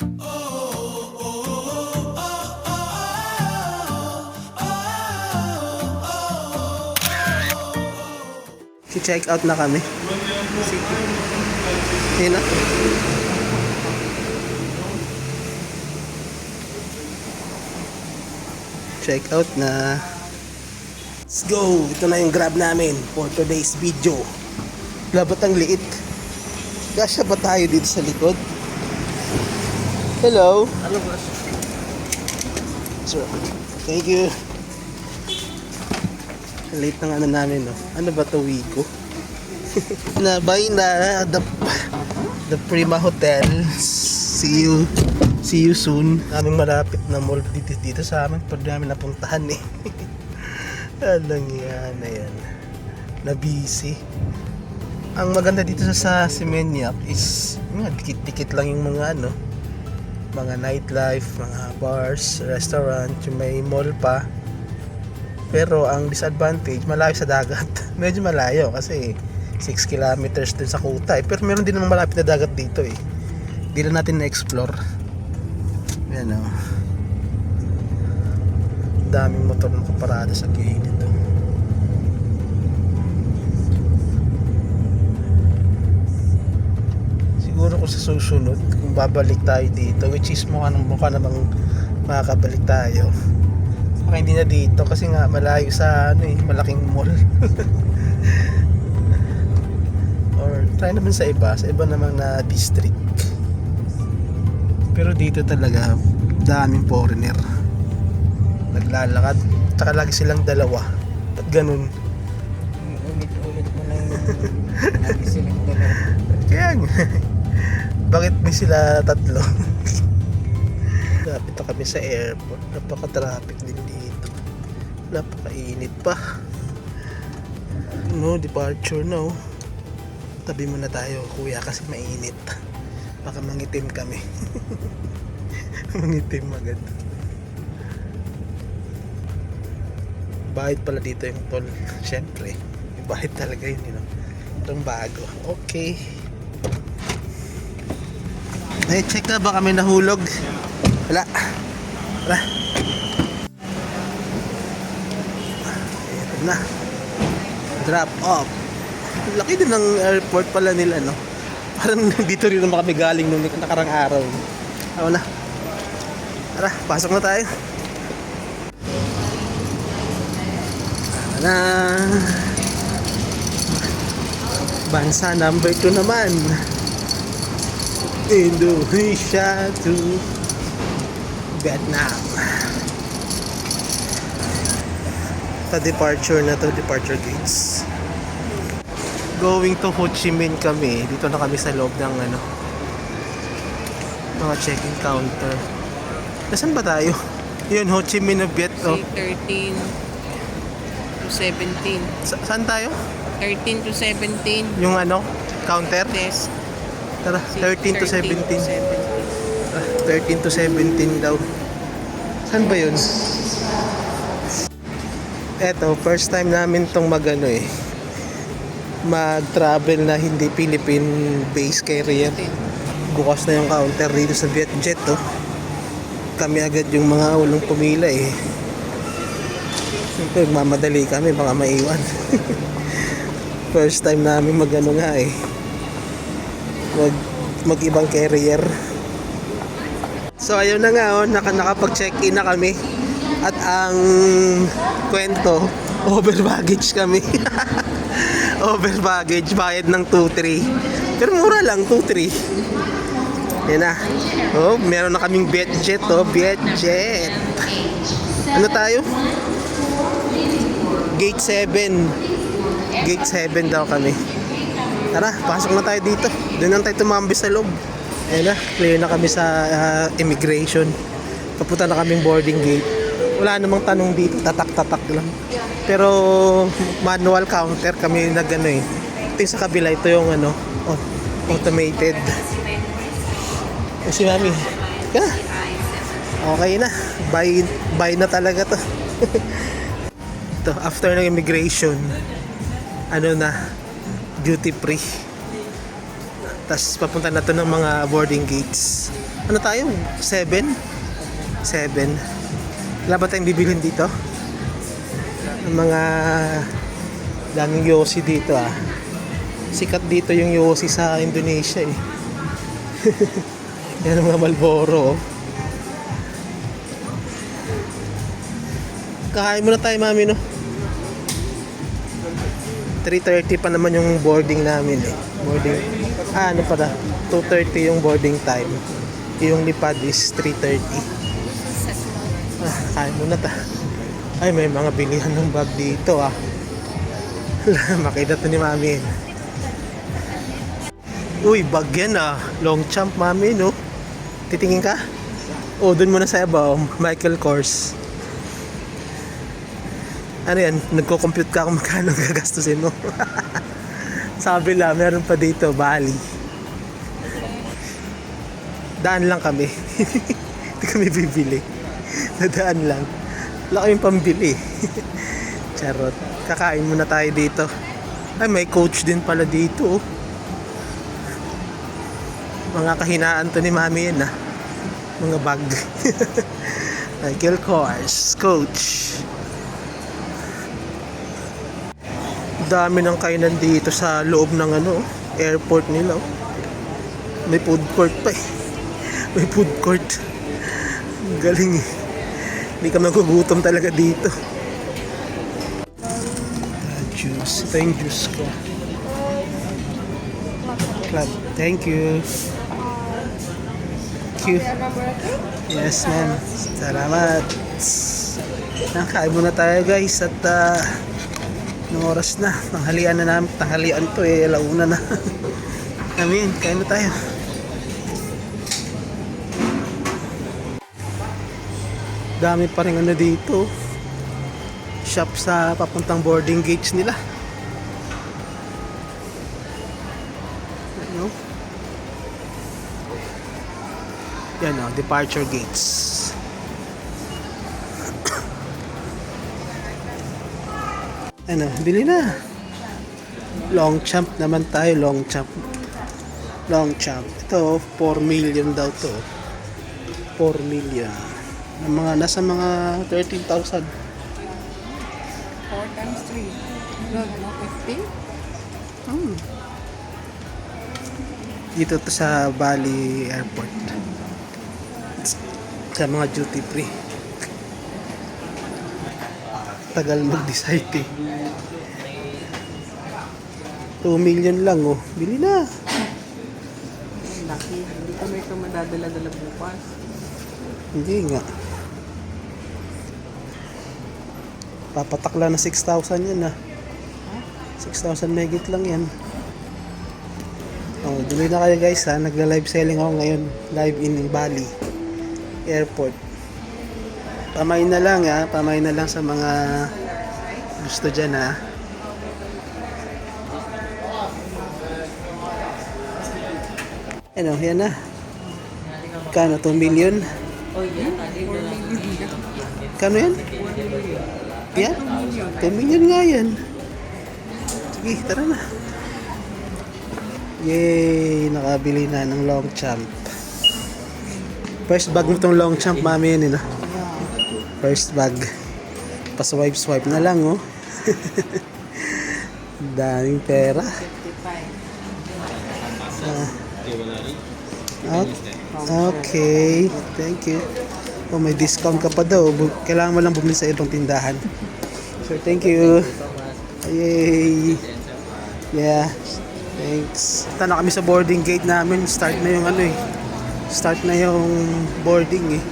Si-check out na kami. Yun na. Check out na. Let's go! Ito na yung grab namin for today's video. Labat ang liit. Kasya ba tayo dito sa likod? Hello! Hello, boss. Sir, thank you. Late ng ano namin, no? Ano ba to, Wico? Nabay na the Prima Hotel. See you soon. Aming malapit na mall dito sa amin. Pwede namin napuntahan eh. Alang yan, ayan. Na busy. Ang maganda dito sa Seminyak is dikit-dikit lang yung mga ano, mga nightlife, mga bars, restaurant, yung may mall pa. Pero ang disadvantage, malayo sa dagat. Medyo malayo kasi 6 kilometers din sa Kuta eh. Pero meron din namang malapit na dagat dito eh. Hindi na natin na-explore. Yan o. Daming motor na kaparada sa gilid dito. Siguro kung sa susunod, kung babalik tayo dito, which is mukha namang makakabalik tayo. Saka hindi na dito kasi nga malayo sa ano eh, malaking mall. Or try naman sa iba naman na district. Pero dito talaga daming foreigner naglalakad, tsaka lagi silang dalawa at ganun. Ulit-ulit mo lang yung lagi silang dalawa. Kaya nga bakit may sila tatlo? Lapit na kami sa airport, napaka-traffic din dito, napaka-init pa. No, departure no. Tabi muna tayo kuya kasi mainit, baka mangitim kami. Mangitim agad. Bahid pala dito yung toll. Siyempre yung bahid talaga yun, you know? Itong bago. Okay, ay check na ba kami nahulog? Wala. Wala. Ito na. Drop off. Laki din ng airport pala nila, no? Parang dito rin naman kami galing nung nakarang araw. Ako na. Tara, pasok na tayo. Na bansa number 2 naman, Indonesia to Vietnam. Sa departure na to, departure gates. Going to Ho Chi Minh kami. Dito na kami sa loob ng ano, mga check-in counter. Nasaan ba tayo? Yun, Ho Chi Minh na Viet, no? 13 to 17. Saan tayo? 13 to 17. Yung ano, counter? Test. Tara, 13 to 17. 13 to 17 daw. Saan ba yun? Eto, first time namin tong mag-ano eh, mag-travel na hindi Philippine base carrier. Bukas na yung counter dito sa Vietjet, oh. Kami agad yung mga ulong pumila eh. Siyempre, mamadali kami, baka maiwan. First time namin mag-ano nga eh, mag-ibang carrier. So ayun na nga, oh, nakapag-check-in na kami. At ang kwento, over baggage kami. Over baggage, bayad ng 2-3. Pero mura lang, 2-3. Yan na. Oh, meron na kaming Vietjet, oh, Vietjet. Ano tayo? Gate 7. Gate 7 daw kami. Tara, pasok na tayo dito. Doon lang tayo tumambi sa loob. Ayun na, clear na kami sa immigration. Papunta na kaming boarding gate. Wala namang tanong dito, tatak-tatak lang. Pero manual counter kami nag-ano eh. Ito yung sa kabila, ito yung ano, automated. Si Mami, ka na. Okay na, buy na talaga to. Ito, after ng immigration, ano na, duty free. Tapos papunta na to ng mga boarding gates. Ano tayo? 7? 7. Wala ba tayong bibilhin dito? Ang mga daming yosi dito ah. Sikat dito yung yosi sa Indonesia eh. Yan ang mga Marlboro. Kakain muna tayo mami no. 3:30 pa naman yung boarding namin eh. Boarding. Ano pala? 2:30 yung boarding time. Yung lipad is 3:30. Kain muna ta. Ay, may mga bilihan ng bag dito ah. Makita to ni mami. Uy, bag yan ah. Long champ mami no. Titingin ka? O, dun muna sa iba. Michael Kors. Ano yan? Nagko-compute ka kung magkano gagastusin mo. Sabi lang, meron pa dito, Bali. Daan lang kami. Hindi kami bibili. Nadaan lang. Wala kaming pambili. Charot. Kakain muna tayo dito. Ay, may coach din pala dito. Mga kahinaan to ni mami yan ah. Mga bag. Michael Kors. Coach. Dami ng kainan dito sa loob ng airport nila. May food court pa eh. May food court. Galing eh. Hindi ka magugutom talaga dito. Juice. Ito yung juice ko. Club. Thank you. Thank you. Yes ma'am. Salamat. Nakain muna tayo guys at ng oras na, tanghalian na namin. Tanghalian to eh, alauna na. Amin, kain na tayo. Dami pa rin dito. Shop sa papuntang boarding gates nila. Ano? Yan o, departure gates. Ano, bili na. Long champ naman tayo, long champ. Long champ. Ito, 4 million daw to. 4 million. Nasa mga 13,000. 4 times 3. No, 50? Dito to sa Bali Airport. Sa mga duty free. Tagal mag-decide eh. 2 million lang oh. Bili na. Laki. Hindi kami ito madadala-dala bukas. Hindi nga. Papatakla na 6,000 yan ah. 6,000 megit lang yan. Oh, bili na kayo guys ha. Nagla-live selling ako ngayon. Live in Bali Airport. Pamay na lang ha. Pamay na lang sa mga gusto dyan ha. Ano, yan na. Kano, 2 million? Oh, yan. Kano yan? Yan? 2 million nga yan. Sige, tara na. Yay! Nakabili na ng long champ. First bag mo tong long champ, mami yan eh. First bag. Pa-swipe na lang oh. Daming pera. 55. Okay, thank you. Oh, may discount ka pa daw. Kailangan mo lang bumili sa ibang tindahan. So, thank you. Yay! Yeah, thanks. Punta na kami sa boarding gate namin. Start na yung Start na yung boarding eh.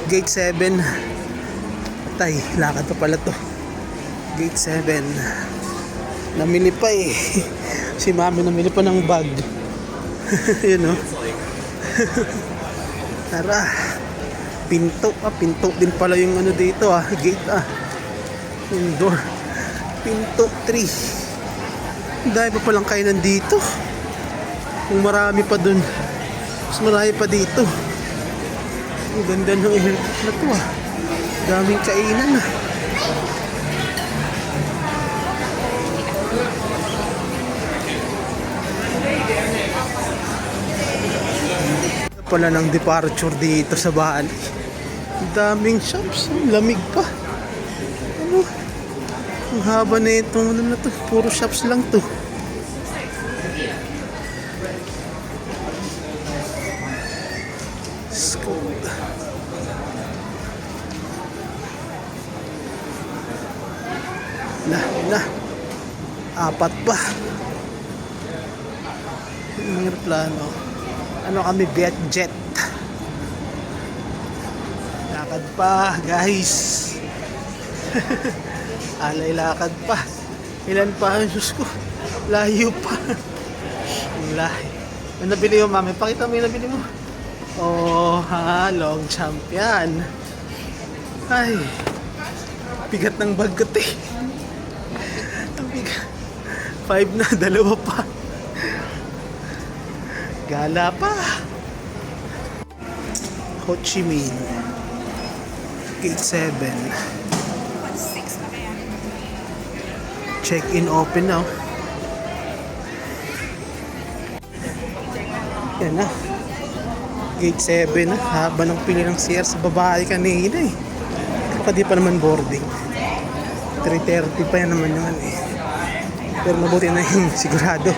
Gate 7. Tay, lakad pa pala to. Gate 7. Namili pa eh. Si mami namili pa ng bag. Yun o. Tara. Pinto. Pinto din pala yung dito gate yung door. Pinto 3. Dahil pa palang kainan dito. Kung marami pa dun. Mas marami pa dito. Ang ganda ng airport na to Daming kainan Pala ng departure dito sa Bali. Ang daming shops. Ang lamig pa. Ano? Ang haba na itong ano na to. Puro shops lang to. Skoda. Na. Apat pa. Ang plano. Ano kami, jet. Lakad pa, guys. Alay lakad pa. Ilan pa ang Diyos ko? Layo pa. Ang layo. Ano nabili mo, mami? Pakita mo yung nabili mo. Oh, ha, long champion. Ay, bigat ng bagot eh. Ang bigat. 5 na, 2 pa. Gala pa. Ho Chi Minh. Gate 7. Check-in open now. Yan na. Gate 7 na. Haba ng pili ng CR sa babae kanina eh. Baka di pa naman boarding. 3:30 pa yan naman yun eh. Pero mabuti na yung sigurado.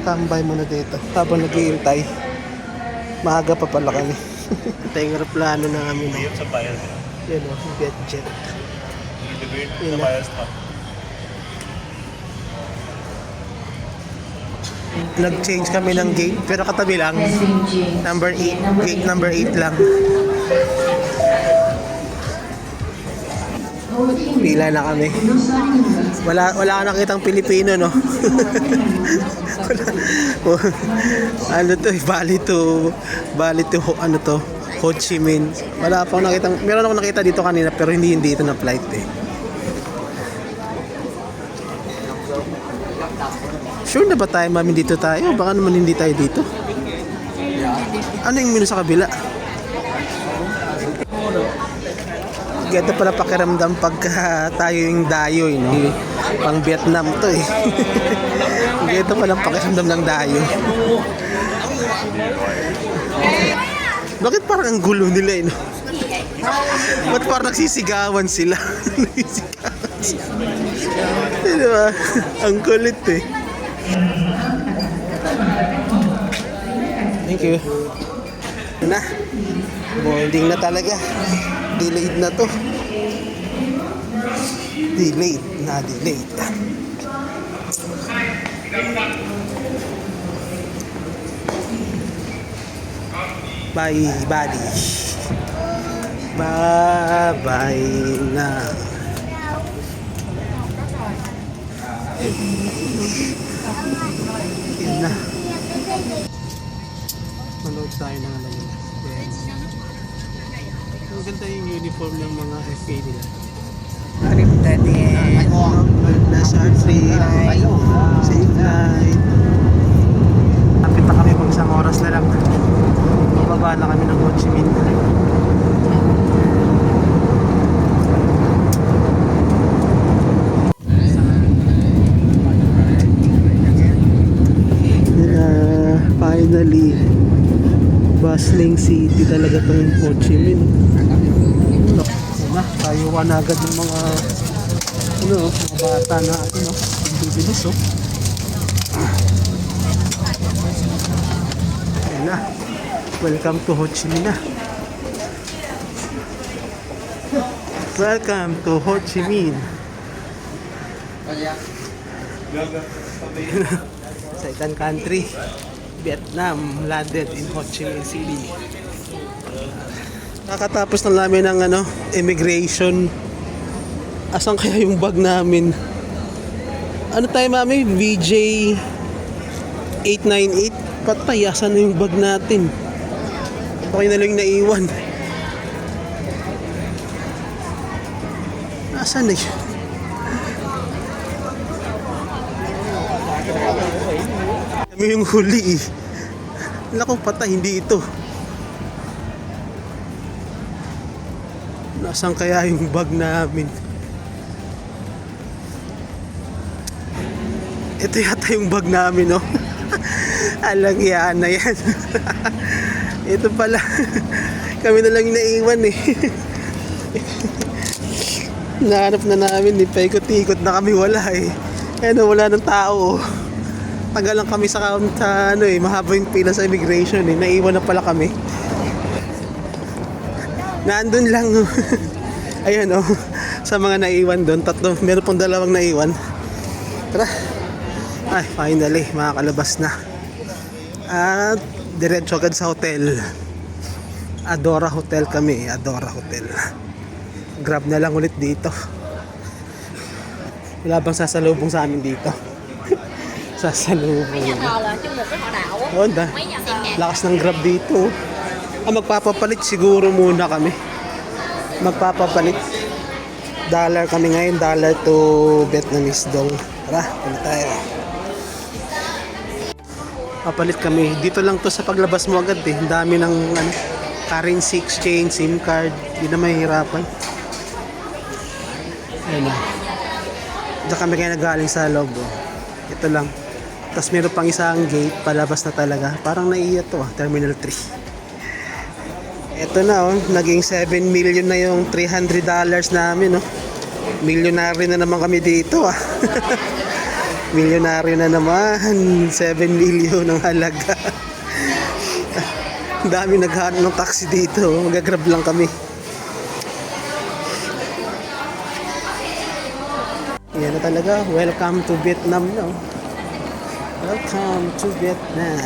Tambay muna dito habang nag-iintay. Maaga pa pala kami. Tayong aeroplano na kami. Yan o, jet. Yan na. Nag-change kami ng gate pero katabi lang. Number 8. Gate number 8 lang. Pila na kami. Wala ka nakitang Pilipino, no? Ano to, Bali to ano to, Ho Chi Minh. Wala pa akong nakitang, meron akong nakita dito kanina pero hindi ito na flight eh. Sure na ba tayo, mami, dito tayo? Baka naman hindi tayo dito. Ano yung menu sa kabila? Ganda pala pakiramdam pagka tayo yung dayo, no? Pang Vietnam to eh. Ganda pala pakiramdam ng dayo. Bakit parang ang gulo nila eh, no? Ba't parang nagsisigawan sila? Nagsisigawan sila. Diba? Ang kulit eh. Thank you. Na. Boarding na talaga. Delayed na to. Delayed. Bye, buddy. Bye-bye na. Yun na. Manood tayo ng alam nila. Ang ganda yung uniform ng mga FA nila. Trip daddy. Nasa trip. Safe night. Kapit na kami pag isang oras na lang. Bababa na kami ng Ho Chi Minh. Finally, bustling city talaga tong Ho Chi Minh. Tayo na agad yung mga mga bata na bibilis oh. Ayan na. Welcome to Ho Chi Minh na. Welcome to Ho Chi Minh. Second country, Vietnam, landed in Ho Chi Minh City. Nakatapos na namin ng immigration. Asan kaya yung bag namin? Ano tayo, mami? VJ 898. Patay, asan na yung bag natin? Okay na lang yung naiwan. Asan na yun? Kami yung huli eh. Naku, patay, hindi ito. Nasaan kaya yung bag namin? Ito yata yung bag namin, no? Alagyaan na yan. Ito pala. Kami na lang yung naiwan eh. Nahanap na namin eh. Paikot-ikot na kami, wala eh. Ano, wala ng tao. Tagal lang kami sa ano eh. Mahaba yung pila sa immigration eh. Naiwan na pala kami. Naandun lang. Ayan oh. Sa mga naiwan doon. Tatlo. Meron pong dalawang naiwan. Tara. Ay, finally. Makakalabas na. At diretso agad sa hotel. Adora Hotel kami. Adora Hotel. Grab na lang ulit dito. Wala bang sasalubong sa amin dito? Sasalubong. Mấy nhà thờ là chung một cái họ đạo á. Onda. Mấy nhà tiền ngàn. Lakas ng Grab dito. Magpapapalit siguro muna kami. Magpapapalit. Dollar kami ngayon. Dollar to Vietnamese dong. Tara, palit tayo. Papalit kami. Dito lang to sa paglabas mo agad eh. Ang dami ng ano, currency exchange, SIM card. Hindi na mahihirapan. Ayan na. Diyan kami kaya nagaling sa loob. Oh. Ito lang. Tapos meron pang isang gate. Palabas na talaga. Parang naiya to ah. Terminal 3. Ito na oh. Naging 7 million na yung $300 namin oh. Milyonaryo na naman kami dito ah. Milyonaryo na naman. 7 million ang halaga. Ang dami naghahanap ng taxi dito. Mag-grab lang kami. Yan na talaga. Welcome to Vietnam no? Welcome to Vietnam.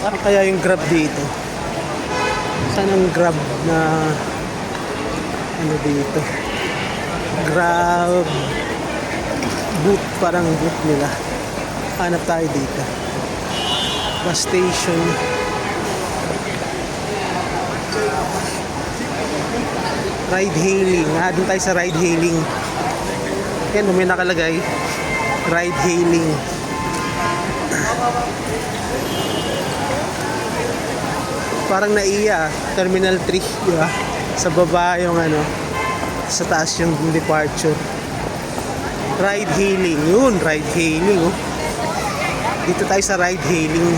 Ano kaya yung grab dito? Saan ang grab na ano dito? Grab boot, parang boot nila. Hanap tayo dito. Bus station. Ride hailing. Doon tayo sa ride hailing. Yan, may nakalagay. Ride hailing. Parang naiya. Terminal 3, di ba? Sa baba yung ano, sa taas yung departure. Ride hailing. Yun, ride hailing. Oh. Dito tayo sa ride hailing.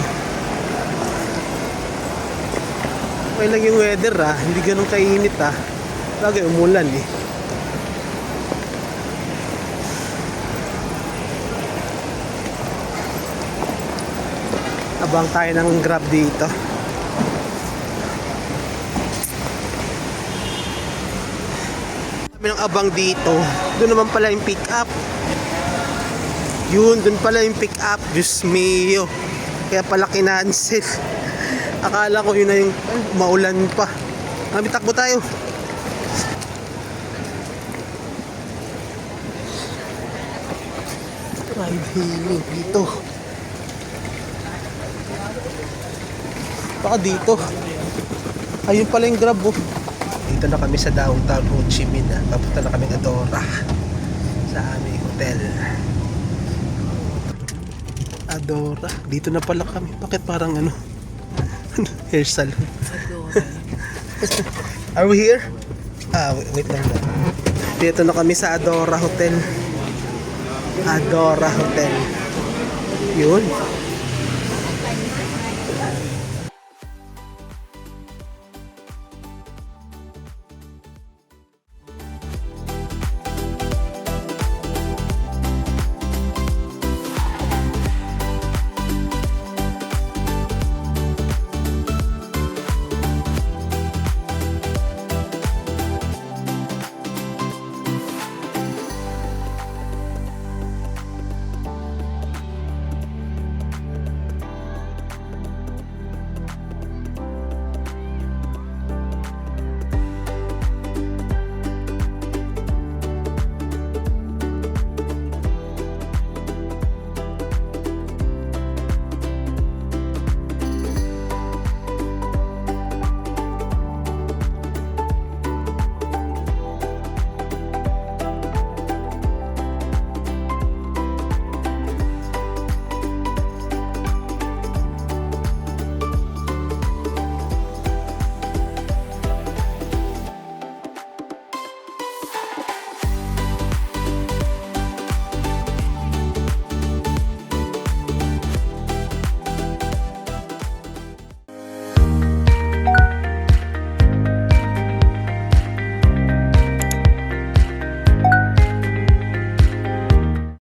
Okay lang yung weather ah. Hindi ganun kainit ah. Lagi umulan eh. Abang tayo ng grab dito. Kami ng abang dito. Doon naman pala yung pick up. Yun, doon pala yung pick up. Diyos mio. Kaya pala kinancel. Akala ko yun na yung maulan pa. Kami takbo tayo. Ride hailing dito. Baka dito. Ayun pala yung grab oh. Dito na kami sa downtown Ho Chi Minh. Papunta na kami Adora sa aming hotel. Adora. Dito na pala kami. Bakit parang ano? Hair salon. Are we here? Wait lang na. Dito na kami sa Adora Hotel. Adora Hotel. Yun.